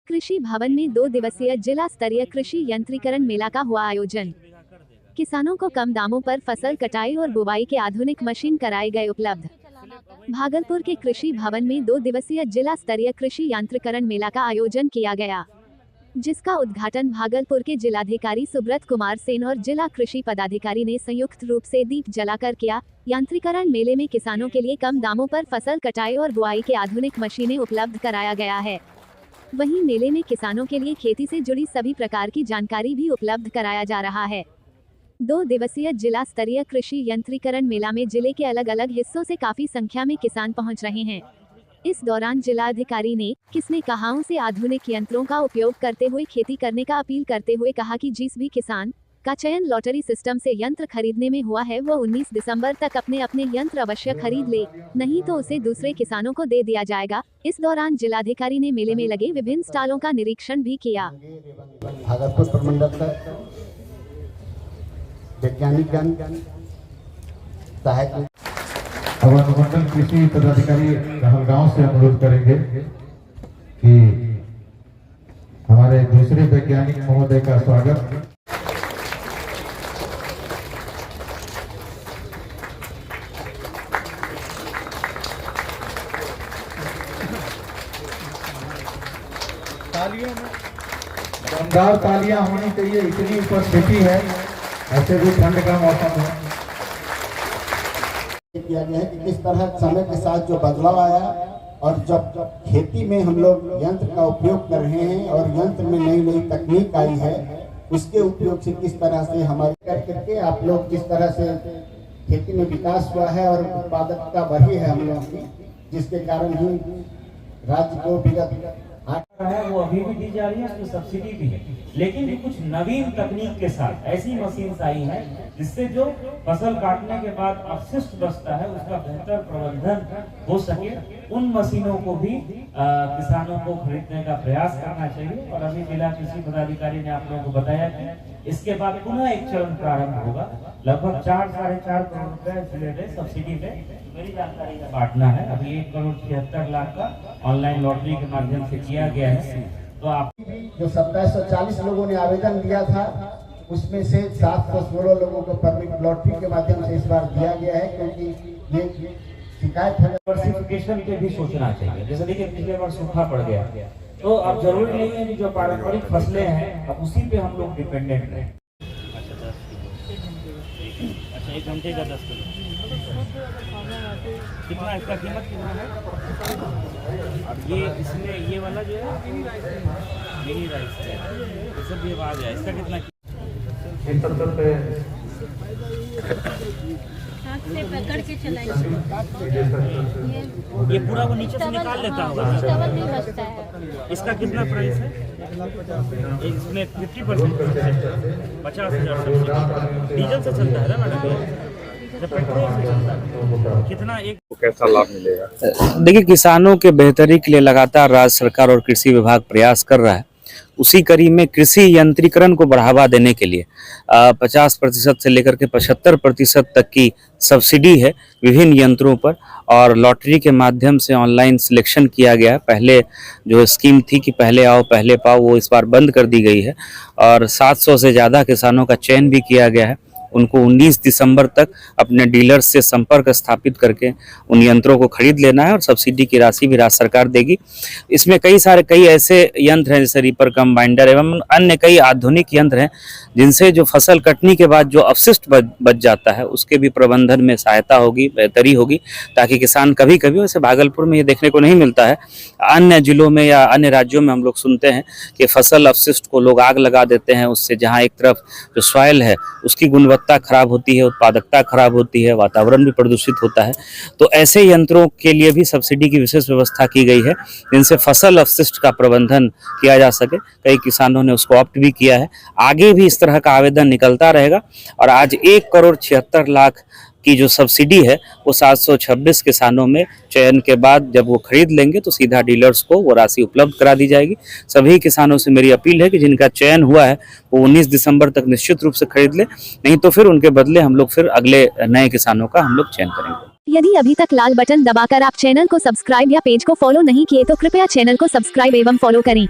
कृषि भवन में 2 दिवसीय जिला स्तरीय कृषि यंत्रीकरण मेला का हुआ आयोजन। किसानों को कम दामों पर फसल कटाई और बुवाई के आधुनिक मशीन कराए गए उपलब्ध। भागलपुर के कृषि भवन में 2 दिवसीय जिला स्तरीय कृषि यंत्रीकरण मेला का आयोजन किया गया, जिसका उद्घाटन भागलपुर के जिलाधिकारी सुब्रत कुमार सेन और जिला कृषि पदाधिकारी ने संयुक्त रूप से दीप जलाकर किया। यंत्रीकरण मेले में किसानों के लिए कम दामों पर फसल कटाई और बुआई के आधुनिक मशीनें उपलब्ध कराया गया है। वहीं मेले में किसानों के लिए खेती से जुड़ी सभी प्रकार की जानकारी भी उपलब्ध कराया जा रहा है। 2 दिवसीय जिला स्तरीय कृषि यंत्रीकरण मेला में जिले के अलग अलग हिस्सों से काफी संख्या में किसान पहुंच रहे हैं। इस दौरान जिलाधिकारी ने किसने कहाओं से आधुनिक यंत्रों का उपयोग करते हुए खेती करने का अपील करते हुए कहा कि जिस भी किसान का चयन लॉटरी सिस्टम से यंत्र खरीदने में हुआ है वो 19 दिसंबर तक अपने अपने यंत्र अवश्य खरीद ले, नहीं तो उसे दूसरे किसानों को दे दिया जाएगा। इस दौरान जिलाधिकारी ने मेले में लगे विभिन्न स्टॉलों का निरीक्षण भी किया। भागलपुर प्रमंडल वैज्ञानिक सहायक अनुमंडल कृषि पदाधिकारी कहलगांव से अनुरोध करेंगे कि हमारे दूसरे वैज्ञानिक महोदय का स्वागत। दमदार तालियां होनी चाहिए, इतनी उपस्थिति है, ऐसे भी ठंड का मौसम है। किया गया है कि किस तरह समय के साथ जो बदलाव आया और जब खेती में हम लोग यंत्र का उपयोग कर रहे हैं और यंत्र में नई नई तकनीक आई है, उसके उपयोग से किस तरह से हमारे करके आप लोग किस तरह से खेती में विकास हुआ है और उत्पादकता बढ़ी है हम लोगों की, जिसके कारण ही राज्य को विगत है वो अभी भी दी जा रही है, उसमें सब्सिडी भी है, लेकिन कुछ नवीन तकनीक के साथ ऐसी मशीन आई है जिससे जो फसल काटने के बाद अपशिष्ट बचता है उसका बेहतर प्रबंधन हो सके। उन मशीनों को भी किसानों को खरीदने का प्रयास करना चाहिए। और अभी जिला कृषि पदाधिकारी ने आप लोगों को बताया कि इसके बाद पुनः एक चरण प्रारंभ होगा। लगभग 4-4.5 करोड़ रुपए जिले में सब्सिडी में मेरी जानकारी में बांटना है। अभी 1,76,00,000 का ऑनलाइन लॉटरी के माध्यम से किया गया है। तो आप जो 2740 लोगों ने आवेदन दिया था उसमें से 716 लोगों को परमिट लॉटरी के माध्यम से इस बार दिया गया है, क्योंकि ये शिकायत है। डाइवर्सिफिकेशन पे भी सोचना चाहिए। जैसे देखिए पिछले बार सूखा पड़ गया, तो अब जरूरी नहीं है कि जो पारंपरिक फसलें हैं अब उसी पे हम लोग डिपेंडेंट हैं। अच्छा 1 घंटे का 10 किलो कितना, इसका कीमत कितना है? अब ये इसमें ये वाला जो है मिनी राइस है, ये सब भी आ जाए। इसका कितना? 70 रुपए से पकड़ के चलाइए। ये पूरा वो नीचे से निकाल लेता होगा। नहीं बचता है। इसका कितना प्राइस है? इसमें 50% 50,000 सब्सिडी डीजल से चलता है ना मैडम? पेट्रोल से चलता है। कितना एक कैसा लाभ मिलेगा? देखिए, किसानों के बेहतरी के लिए लगातार राज्य सरकार और कृषि विभाग प्रयास कर रहा है। उसी कड़ी में कृषि यंत्रीकरण को बढ़ावा देने के लिए 50% से लेकर के 75% तक की सब्सिडी है विभिन्न यंत्रों पर, और लॉटरी के माध्यम से ऑनलाइन सिलेक्शन किया गया है। पहले जो स्कीम थी कि पहले आओ पहले पाओ, वो इस बार बंद कर दी गई है और 700 से ज़्यादा किसानों का चयन भी किया गया है। उनको 19 दिसंबर तक अपने डीलर्स से संपर्क स्थापित करके उन यंत्रों को खरीद लेना है और सब्सिडी की राशि भी राज्य सरकार देगी। इसमें कई ऐसे यंत्र हैं जैसे रीपर कंबाइंडर एवं अन्य कई आधुनिक यंत्र हैं जिनसे जो फसल कटने के बाद जो अपशिष्ट बच जाता है उसके भी प्रबंधन में सहायता होगी, बेहतरी होगी, ताकि किसान कभी कभी, वैसे भागलपुर में ये देखने को नहीं मिलता है, अन्य जिलों में या अन्य राज्यों में हम लोग सुनते हैं कि फसल अपशिष्ट को लोग आग लगा देते हैं। उससे जहाँ एक तरफ जो सॉइल है उसकी गुणवत्ता खराब होती है, उत्पादकता खराब होती है, वातावरण भी प्रदूषित होता है। तो ऐसे यंत्रों के लिए भी सब्सिडी की विशेष व्यवस्था की गई है जिनसे फसल अपशिष्ट का प्रबंधन किया जा सके। कई किसानों ने उसको ऑप्ट भी किया है। आगे भी इस तरह का आवेदन निकलता रहेगा और आज 1,76,00,000 की जो सब्सिडी है वो 726 किसानों में चयन के बाद जब वो खरीद लेंगे तो सीधा डीलर्स को वो राशि उपलब्ध करा दी जाएगी। सभी किसानों से मेरी अपील है कि जिनका चयन हुआ है वो 19 दिसंबर तक निश्चित रूप से खरीद ले, नहीं तो फिर उनके बदले हम लोग फिर अगले नए किसानों का हम लोग चयन करेंगे। यदि अभी तक लाल बटन दबाकर आप चैनल को सब्सक्राइब या पेज को फॉलो नहीं किए तो कृपया चैनल को सब्सक्राइब एवं फॉलो करें।